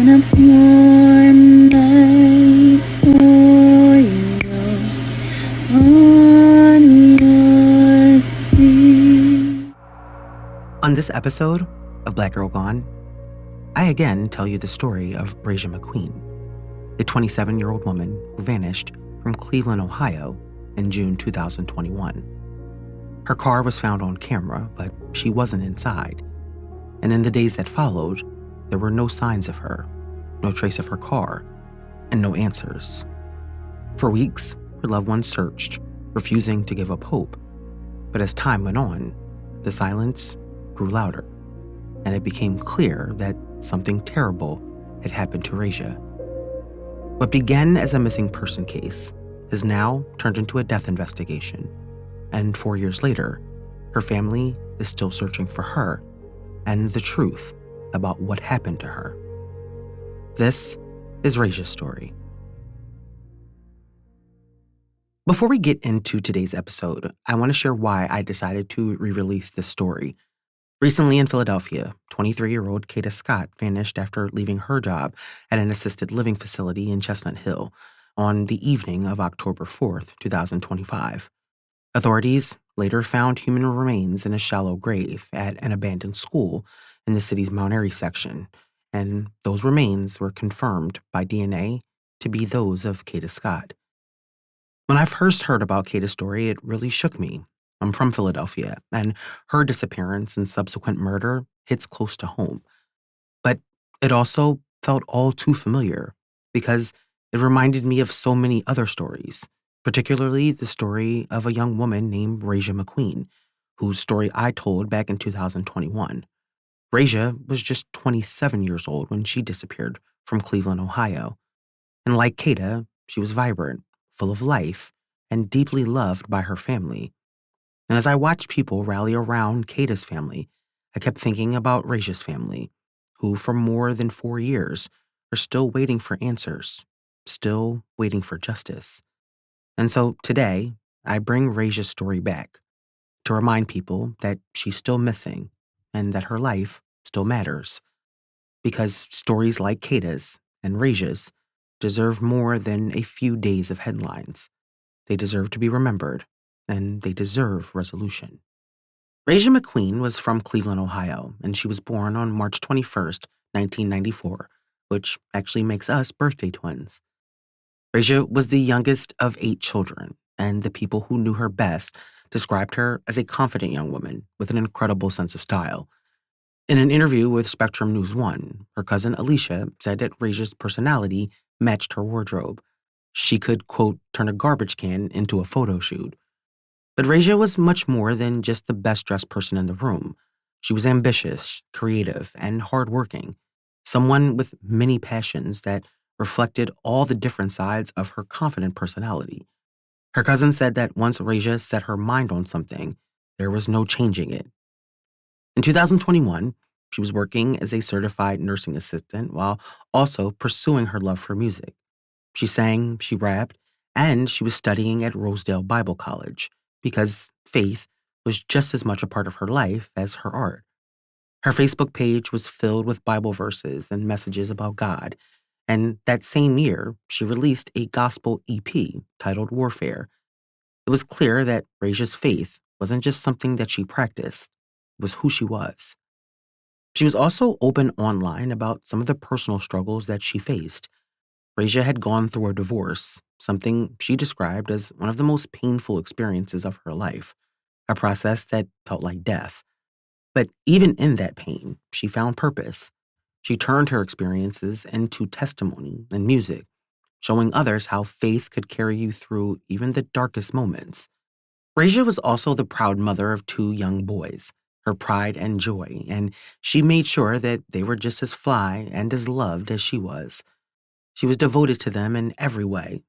a warm night for you on your feet. On this episode of Black Girl Gone, I again tell you the story of Rajah McQueen, a 27-year-old woman who vanished from Cleveland, Ohio in June 2021. Her car was found on camera, but she wasn't inside. And in the days that followed, there were no signs of her, no trace of her car, and no answers. For weeks, her loved ones searched, refusing to give up hope. But as time went on, the silence grew louder, and it became clear that something terrible had happened to Rajah. What began as a missing person case has now turned into a death investigation, and 4 years later, her family is still searching for her and the truth about what happened to her. This is Rajah's story. Before we get into today's episode, I want to share why I decided to re-release this story. Recently in Philadelphia, 23-year-old Kata Scott vanished after leaving her job at an assisted living facility in Chestnut Hill on the evening of October 4th, 2025. Authorities later found human remains in a shallow grave at an abandoned school in the city's Mount Airy section, and those remains were confirmed by DNA to be those of Kata Scott. When I first heard about Kata's story, it really shook me. I'm from Philadelphia, and her disappearance and subsequent murder hits close to home. But it also felt all too familiar because it reminded me of so many other stories, particularly the story of a young woman named Rajah McQueen, whose story I told back in 2021. Rajah was just 27 years old when she disappeared from Cleveland, Ohio. And like Kata, she was vibrant, full of life, and deeply loved by her family. And as I watched people rally around Kata's family, I kept thinking about Rajah's family, who for more than 4 years are still waiting for answers, still waiting for justice. And so today, I bring Rajah's story back to remind people that she's still missing and that her life still matters. Because stories like Kata's and Rajah's deserve more than a few days of headlines. They deserve to be remembered, and they deserve resolution. Rajah McQueen was from Cleveland, Ohio, and she was born on March 21st, 1994, which actually makes us birthday twins. Rajah was the youngest of 8 children, and the people who knew her best described her as a confident young woman with an incredible sense of style. In an interview with Spectrum News 1, her cousin Alicia said that Rajah's personality matched her wardrobe. She could, quote, turn a garbage can into a photo shoot. But Rajah was much more than just the best-dressed person in the room. She was ambitious, creative, and hardworking, someone with many passions that reflected all the different sides of her confident personality. Her cousin said that once Rajah set her mind on something, there was no changing it. In 2021, she was working as a certified nursing assistant while also pursuing her love for music. She sang, she rapped, and she was studying at Rosedale Bible College because faith was just as much a part of her life as her art. Her Facebook page was filled with Bible verses and messages about God, and that same year, she released a gospel EP titled Warfare. It was clear that Rajah's faith wasn't just something that she practiced, it was who she was. She was also open online about some of the personal struggles that she faced. Rajah had gone through a divorce, something she described as one of the most painful experiences of her life, a process that felt like death. But even in that pain, she found purpose. She turned her experiences into testimony and music, showing others how faith could carry you through even the darkest moments. Rajah was also the proud mother of 2 young boys, her pride and joy, and she made sure that they were just as fly and as loved as she was. She was devoted to them in every way.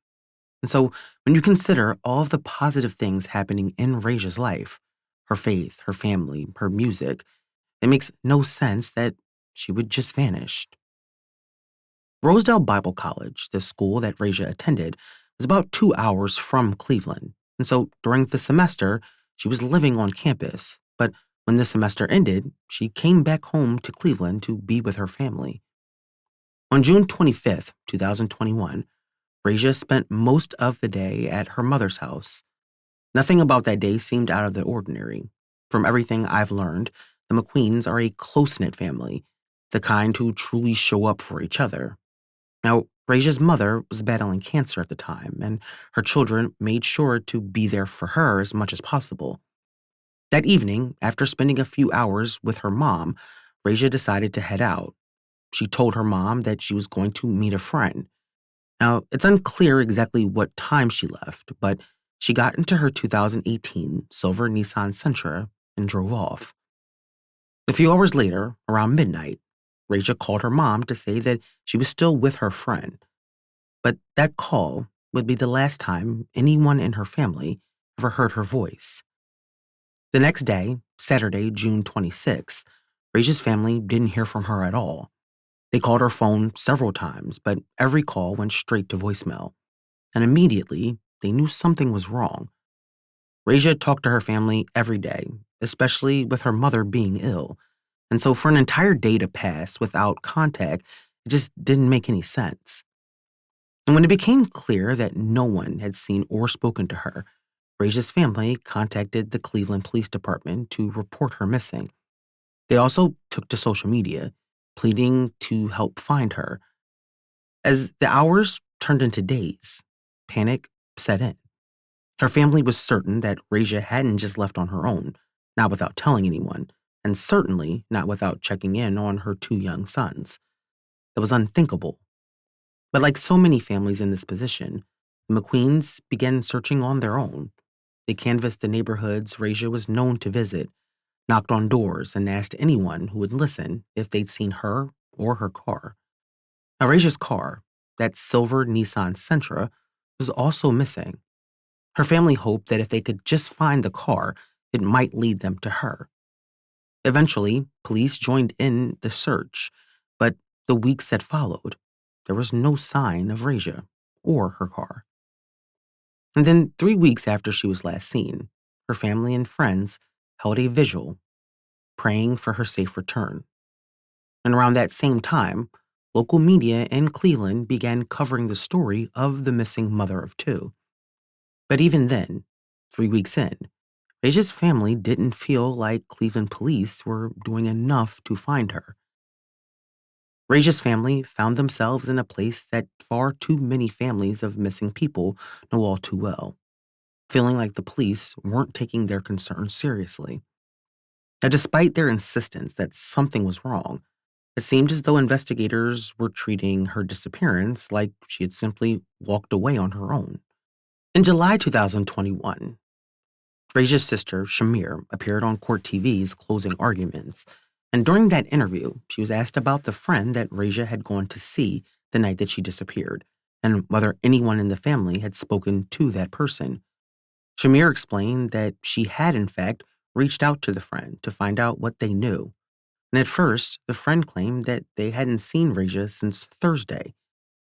And so when you consider all of the positive things happening in Rajah's life, her faith, her family, her music, it makes no sense that she would just vanish. Rosedale Bible College, the school that Rajah attended, was about 2 hours from Cleveland. And so during the semester, she was living on campus. But when the semester ended, she came back home to Cleveland to be with her family. On June 25th, 2021, Rajah spent most of the day at her mother's house. Nothing about that day seemed out of the ordinary. From everything I've learned, the McQueens are a close-knit family, the kind who truly show up for each other. Now, Rajah's mother was battling cancer at the time, and her children made sure to be there for her as much as possible. That evening, after spending a few hours with her mom, Rajah decided to head out. She told her mom that she was going to meet a friend. Now, it's unclear exactly what time she left, but she got into her 2018 silver Nissan Sentra and drove off. A few hours later, around midnight, Rachel called her mom to say that she was still with her friend. But that call would be the last time anyone in her family ever heard her voice. The next day, Saturday, June 26th, Rachel's family didn't hear from her at all. They called her phone several times, but every call went straight to voicemail. And immediately, they knew something was wrong. Rachel talked to her family every day, especially with her mother being ill. And so for an entire day to pass without contact, it just didn't make any sense. And when it became clear that no one had seen or spoken to her, Rachel's family contacted the Cleveland Police Department to report her missing. They also took to social media, pleading to help find her. As the hours turned into days, panic set in. Her family was certain that Rajah hadn't just left on her own, not without telling anyone, and certainly not without checking in on her two young sons. That was unthinkable. But like so many families in this position, the McQueens began searching on their own. They canvassed the neighborhoods Rajah was known to visit, knocked on doors, and asked anyone who would listen if they'd seen her or her car. Now, Rajah's car, that silver Nissan Sentra, was also missing. Her family hoped that if they could just find the car, it might lead them to her. Eventually, police joined in the search, but the weeks that followed, there was no sign of Rajah or her car. And then 3 weeks after she was last seen, her family and friends held a vigil, praying for her safe return. And around that same time, local media in Cleveland began covering the story of the missing mother of two. But even then, 3 weeks in, Rajah's family didn't feel like Cleveland police were doing enough to find her. Rajah's family found themselves in a place that far too many families of missing people know all too well, feeling like the police weren't taking their concerns seriously. Now, despite their insistence that something was wrong, it seemed as though investigators were treating her disappearance like she had simply walked away on her own. In July 2021, Rajah's sister, Shamir, appeared on court TV's closing arguments, and during that interview, she was asked about the friend that Rajah had gone to see the night that she disappeared, and whether anyone in the family had spoken to that person. Shamir explained that she had, in fact, reached out to the friend to find out what they knew. And at first, the friend claimed that they hadn't seen Rajah since Thursday.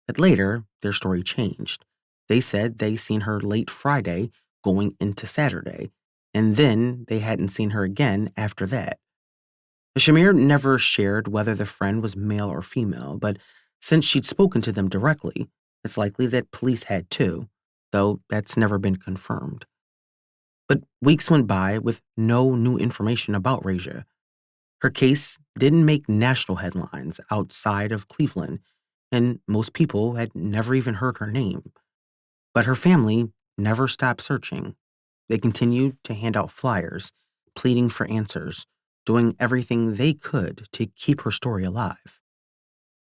But later, their story changed. They said they seen her late Friday going into Saturday, and then they hadn't seen her again after that. Shamir never shared whether the friend was male or female, but since she'd spoken to them directly, it's likely that police had too, though that's never been confirmed. But weeks went by with no new information about Rajah. Her case didn't make national headlines outside of Cleveland, and most people had never even heard her name. But her family never stopped searching. They continued to hand out flyers, pleading for answers, doing everything they could to keep her story alive.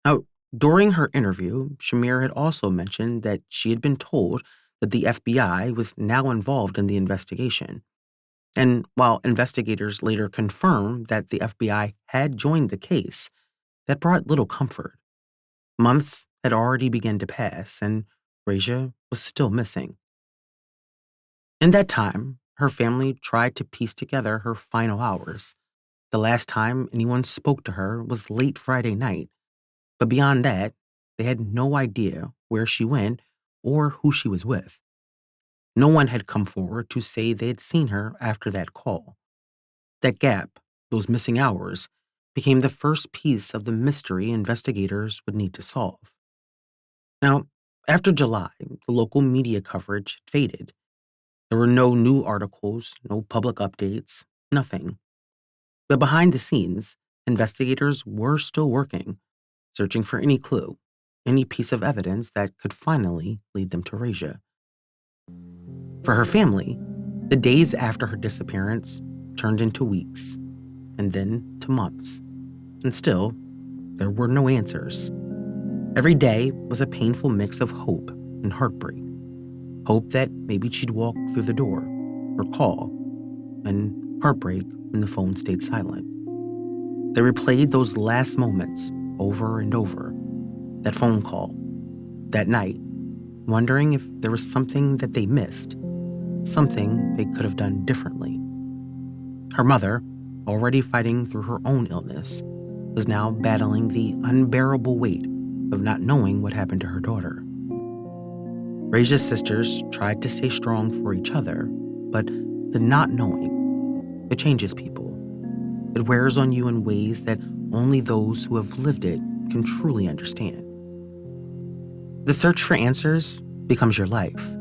Now, during her interview, Shamir had also mentioned that she had been told that the FBI was now involved in the investigation. And while investigators later confirmed that the FBI had joined the case, that brought little comfort. Months had already begun to pass, and Rajah was still missing. In that time, her family tried to piece together her final hours. The last time anyone spoke to her was late Friday night, but beyond that, they had no idea where she went or who she was with. No one had come forward to say they had seen her after that call. That gap, those missing hours, became the first piece of the mystery investigators would need to solve. Now, after July, the local media coverage faded. There were no new articles, no public updates, nothing. But behind the scenes, investigators were still working, searching for any clue, any piece of evidence that could finally lead them to Rajah. For her family, the days after her disappearance turned into weeks, and then to months. And still, there were no answers. Every day was a painful mix of hope and heartbreak. Hope that maybe she'd walk through the door or call, and heartbreak when the phone stayed silent. They replayed those last moments over and over. That phone call, that night, wondering if there was something that they missed, something they could have done differently. Her mother, already fighting through her own illness, was now battling the unbearable weight of not knowing what happened to her daughter. Rajah's sisters tried to stay strong for each other, but the not knowing, it changes people. It wears on you in ways that only those who have lived it can truly understand. The search for answers becomes your life.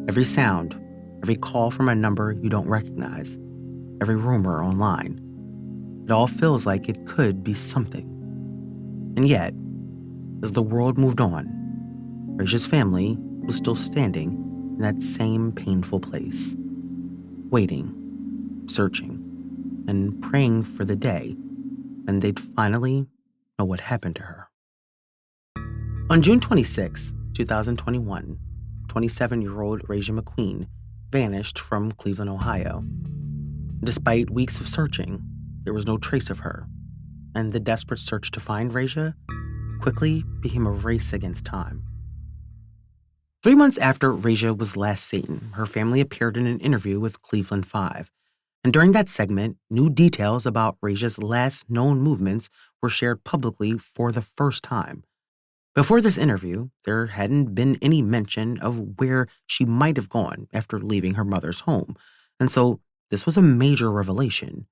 Every sound, every call from a number you don't recognize, every rumor online, it all feels like it could be something. And yet, as the world moved on, Rajah's family was still standing in that same painful place, waiting, searching, and praying for the day when they'd finally know what happened to her. On June 26, 2021, 27-year-old Rajah McQueen vanished from Cleveland, Ohio. Despite weeks of searching, there was no trace of her, and the desperate search to find Rajah quickly became a race against time. 3 months after Rajah was last seen, her family appeared in an interview with Cleveland 5. And during that segment, new details about Rajah's last known movements were shared publicly for the first time. Before this interview, there hadn't been any mention of where she might have gone after leaving her mother's home. And so this was a major revelation.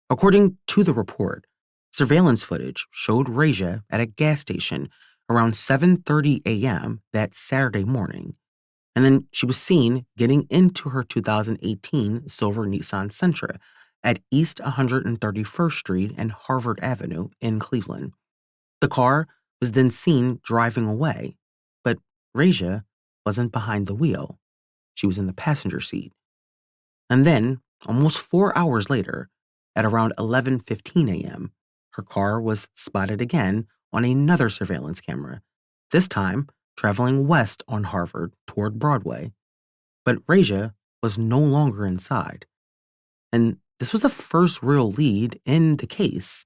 According to the report, surveillance footage showed Rajah at a gas station around 7:30 a.m. that Saturday morning. And then she was seen getting into her 2018 silver Nissan Sentra at East 131st Street and Harvard Avenue in Cleveland. The car was then seen driving away, but Rajah wasn't behind the wheel. She was in the passenger seat. And then, almost 4 hours later, at around 11:15 a.m., her car was spotted again on another surveillance camera, this time traveling west on Harvard toward Broadway. But Rajah was no longer inside. And this was the first real lead in the case.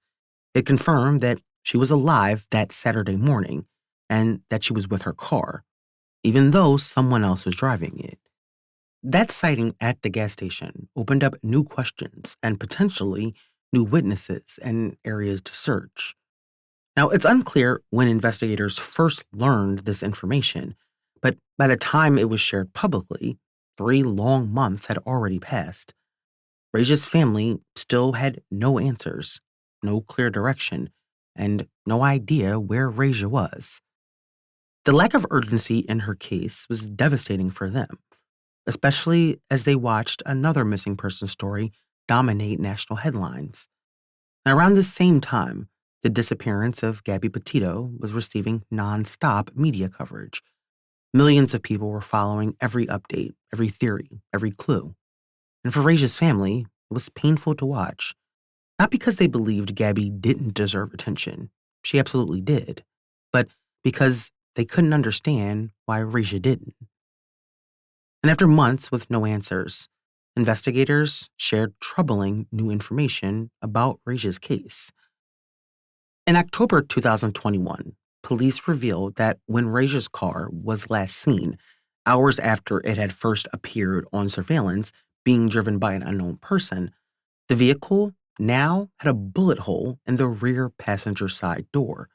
It confirmed that she was alive that Saturday morning and that she was with her car, even though someone else was driving it. That sighting at the gas station opened up new questions and potentially new witnesses and areas to search. Now, it's unclear when investigators first learned this information, but by the time it was shared publicly, 3 long months had already passed. Rajah's family still had no answers, no clear direction, and no idea where Rajah was. The lack of urgency in her case was devastating for them, especially as they watched another missing person story dominate national headlines. Now, around the same time, the disappearance of Gabby Petito was receiving nonstop media coverage. Millions of people were following every update, every theory, every clue. And for Rajah's family, it was painful to watch. Not because they believed Gabby didn't deserve attention. She absolutely did. But because they couldn't understand why Rajah didn't. And after months with no answers, investigators shared troubling new information about Rajah's case. In October 2021, police revealed that when Rajah's car was last seen, hours after it had first appeared on surveillance, being driven by an unknown person, the vehicle now had a bullet hole in the rear passenger side door.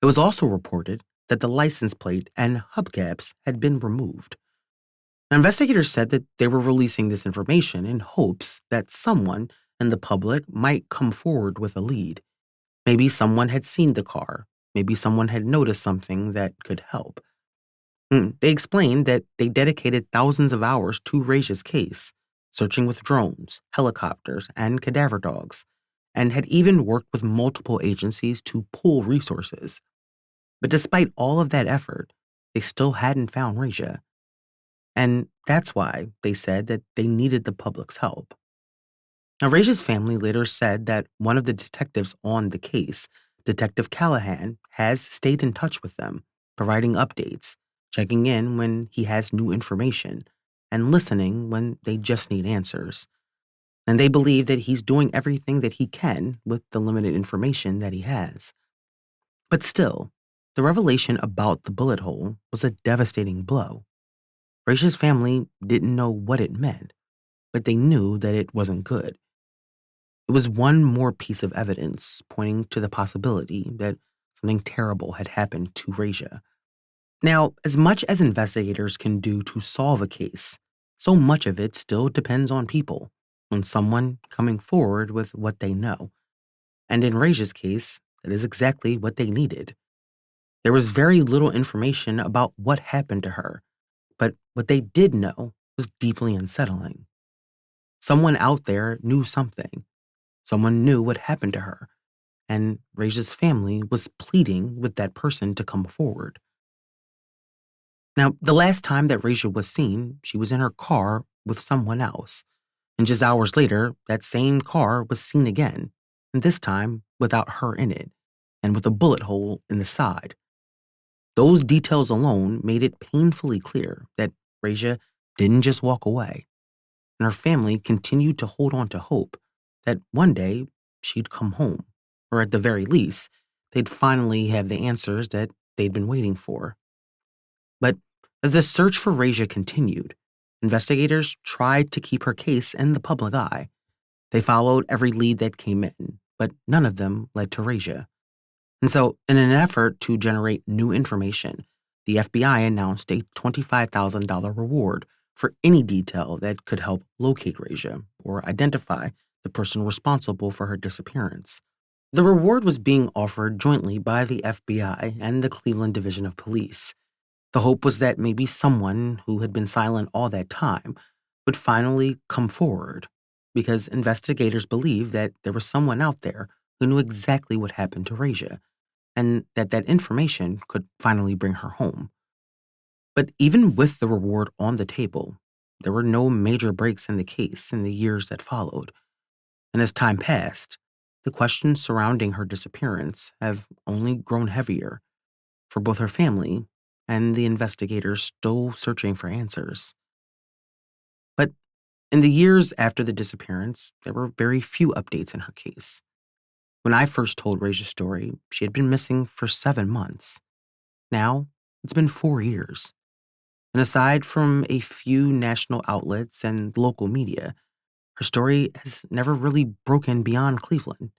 It was also reported that the license plate and hubcaps had been removed. Investigators said that they were releasing this information in hopes that someone in the public might come forward with a lead, Maybe someone had seen the car. Maybe someone had noticed something that could help. They explained that they dedicated thousands of hours to Rajah's case, searching with drones, helicopters, and cadaver dogs, and had even worked with multiple agencies to pool resources. But despite all of that effort, they still hadn't found Rajah. And that's why they said that they needed the public's help. Now, Rajah's family later said that one of the detectives on the case, Detective Callahan, has stayed in touch with them, providing updates, checking in when he has new information, and listening when they just need answers. And they believe that he's doing everything that he can with the limited information that he has. But still, the revelation about the bullet hole was a devastating blow. Rajah's family didn't know what it meant, but they knew that it wasn't good. It was one more piece of evidence pointing to the possibility that something terrible had happened to Rajah. Now, as much as investigators can do to solve a case, so much of it still depends on people, on someone coming forward with what they know. And in Rajah's case, that is exactly what they needed. There was very little information about what happened to her, but what they did know was deeply unsettling. Someone out there knew something. Someone knew what happened to her, and Rajah's family was pleading with that person to come forward. Now, the last time that Rajah was seen, she was in her car with someone else, and just hours later, that same car was seen again, and this time without her in it, and with a bullet hole in the side. Those details alone made it painfully clear that Rajah didn't just walk away, and her family continued to hold on to hope that one day she'd come home, or at the very least, they'd finally have the answers that they'd been waiting for. But as the search for Rajah continued, investigators tried to keep her case in the public eye. They followed every lead that came in, but none of them led to Rajah. And so, in an effort to generate new information, the FBI announced a $25,000 reward for any detail that could help locate Rajah or identify the person responsible for her disappearance. The reward was being offered jointly by the FBI and the Cleveland Division of Police. The hope was that maybe someone who had been silent all that time would finally come forward, because investigators believed that there was someone out there who knew exactly what happened to Rajah, and that information could finally bring her home. But even with the reward on the table, there were no major breaks in the case in the years that followed. And as time passed, the questions surrounding her disappearance have only grown heavier for both her family and the investigators still searching for answers. But in the years after the disappearance, there were very few updates in her case. When I first told Rajah's story, she had been missing for 7 months. Now, it's been 4 years. And aside from a few national outlets and local media, her story has never really broken beyond Cleveland.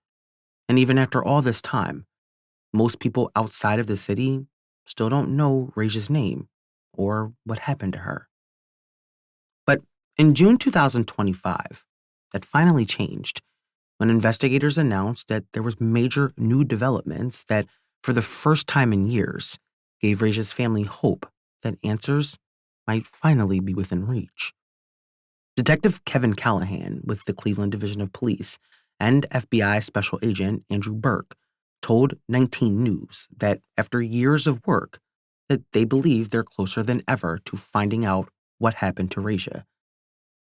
And even after all this time, most people outside of the city still don't know Rajah's name or what happened to her. But in June 2025, that finally changed when investigators announced that there was major new developments that, for the first time in years, gave Rajah's family hope that answers might finally be within reach. Detective Kevin Callahan with the Cleveland Division of Police and FBI Special Agent Andrew Burke told 19 News that after years of work, that they believe they're closer than ever to finding out what happened to Rajah.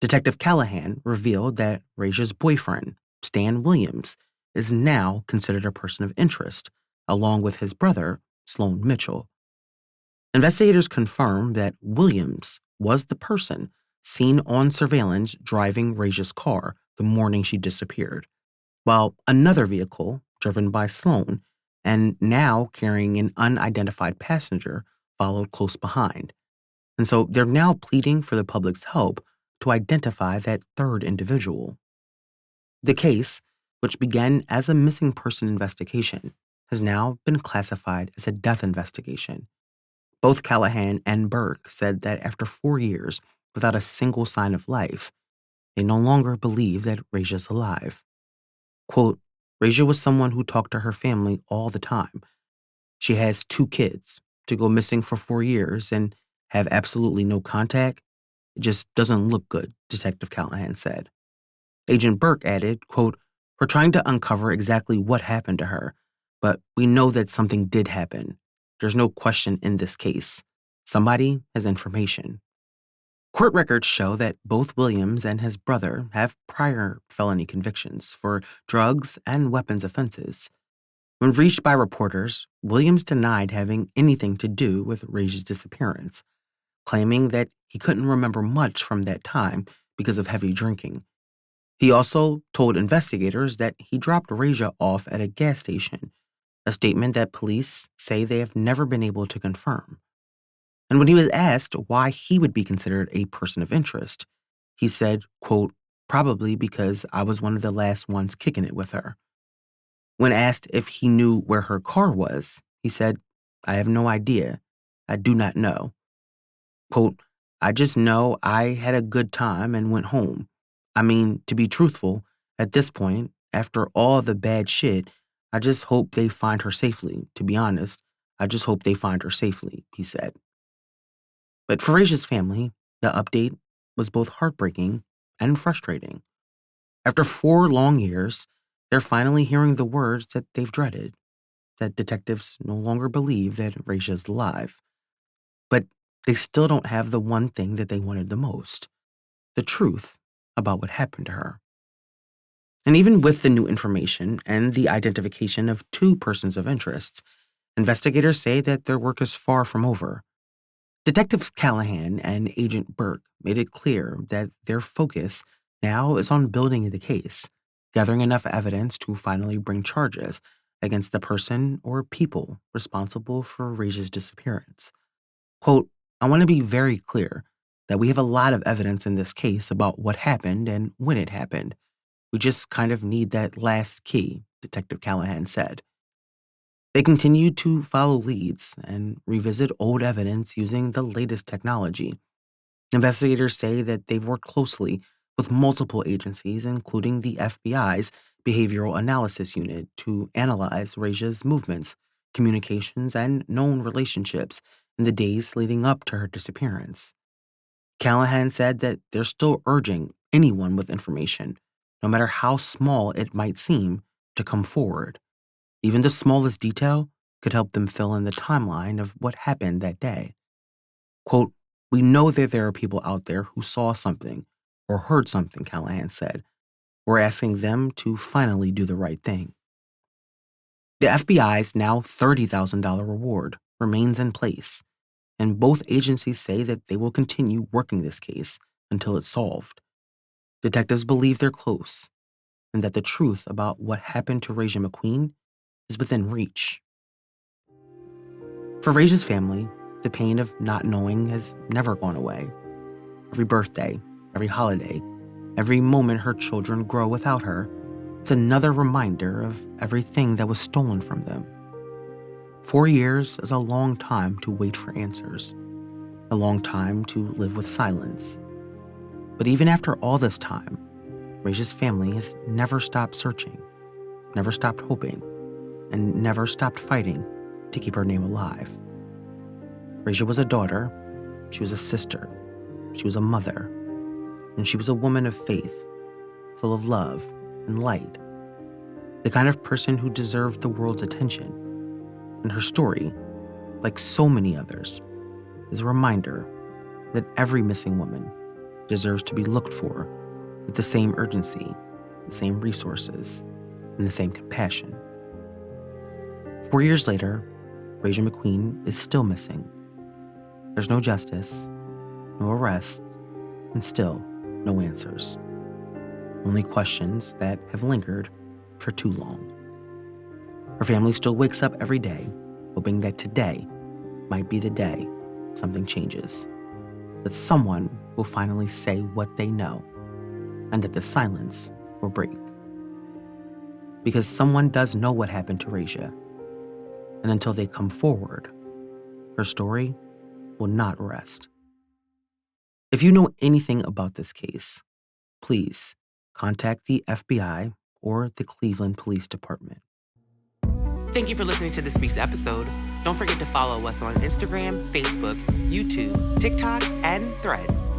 Detective Callahan revealed that Rajah's boyfriend, Stan Williams, is now considered a person of interest, along with his brother, Sloan Mitchell. Investigators confirmed that Williams was the person seen on surveillance driving Rajah's car the morning she disappeared, while another vehicle, driven by Sloan and now carrying an unidentified passenger, followed close behind. And so they're now pleading for the public's help to identify that third individual. The case, which began as a missing person investigation, has now been classified as a death investigation. Both Callahan and Burke said that after 4 years without a single sign of life, they no longer believe that Rajah's alive. Quote, Rajah was someone who talked to her family all the time. She has 2 kids. To go missing for 4 years and have absolutely no contact, it just doesn't look good, Detective Callahan said. Agent Burke added, quote, "We're trying to uncover exactly what happened to her, but we know that something did happen. There's no question in this case. Somebody has information." Court records show that both Williams and his brother have prior felony convictions for drugs and weapons offenses. When reached by reporters, Williams denied having anything to do with Rajah's disappearance, claiming that he couldn't remember much from that time because of heavy drinking. He also told investigators that he dropped Rajah off at a gas station, a statement that police say they have never been able to confirm. And when he was asked why he would be considered a person of interest, he said, quote, "Probably because I was one of the last ones kicking it with her." When asked if he knew where her car was, he said, "I have no idea. I do not know. Quote, I just know I had a good time and went home. I mean, to be truthful, at this point, after all the bad shit, I just hope they find her safely. To be honest, I just hope they find her safely," he said. But for Rajah's family, the update was both heartbreaking and frustrating. After 4 long years, they're finally hearing the words that they've dreaded, that detectives no longer believe that Rajah's alive. But they still don't have the one thing that they wanted the most: the truth about what happened to her. And even with the new information and the identification of 2 persons of interest, investigators say that their work is far from over. Detectives Callahan and Agent Burke made it clear that their focus now is on building the case, gathering enough evidence to finally bring charges against the person or people responsible for Rajah's disappearance. Quote, "I want to be very clear that we have a lot of evidence in this case about what happened and when it happened. We just kind of need that last key," Detective Callahan said. They continued to follow leads and revisit old evidence using the latest technology. Investigators say that they've worked closely with multiple agencies, including the FBI's Behavioral Analysis Unit, to analyze Rajah's movements, communications, and known relationships in the days leading up to her disappearance. Callahan said that they're still urging anyone with information, no matter how small it might seem, to come forward. Even the smallest detail could help them fill in the timeline of what happened that day. Quote, "We know that there are people out there who saw something or heard something," Callahan said. "We're asking them to finally do the right thing." The FBI's now $30,000 reward remains in place, and both agencies say that they will continue working this case until it's solved. Detectives believe they're close, and that the truth about what happened to Rajah McQueen is within reach. For Rajah's family, the pain of not knowing has never gone away. Every birthday, every holiday, every moment her children grow without her, it's another reminder of everything that was stolen from them. 4 years is a long time to wait for answers, a long time to live with silence. But even after all this time, Rajah's family has never stopped searching, never stopped hoping, and never stopped fighting to keep her name alive. Rajah was a daughter, she was a sister, she was a mother, and she was a woman of faith, full of love and light, the kind of person who deserved the world's attention. And her story, like so many others, is a reminder that every missing woman deserves to be looked for with the same urgency, the same resources, and the same compassion. 4 years later, Rajah McQueen is still missing. There's no justice, no arrests, and still no answers. Only questions that have lingered for too long. Her family still wakes up every day, hoping that today might be the day something changes, that someone will finally say what they know, and that the silence will break. Because someone does know what happened to Rajah, and until they come forward, her story will not rest. If you know anything about this case, please contact the FBI or the Cleveland Police Department. Thank you for listening to this week's episode. Don't forget to follow us on Instagram, Facebook, YouTube, TikTok, and Threads.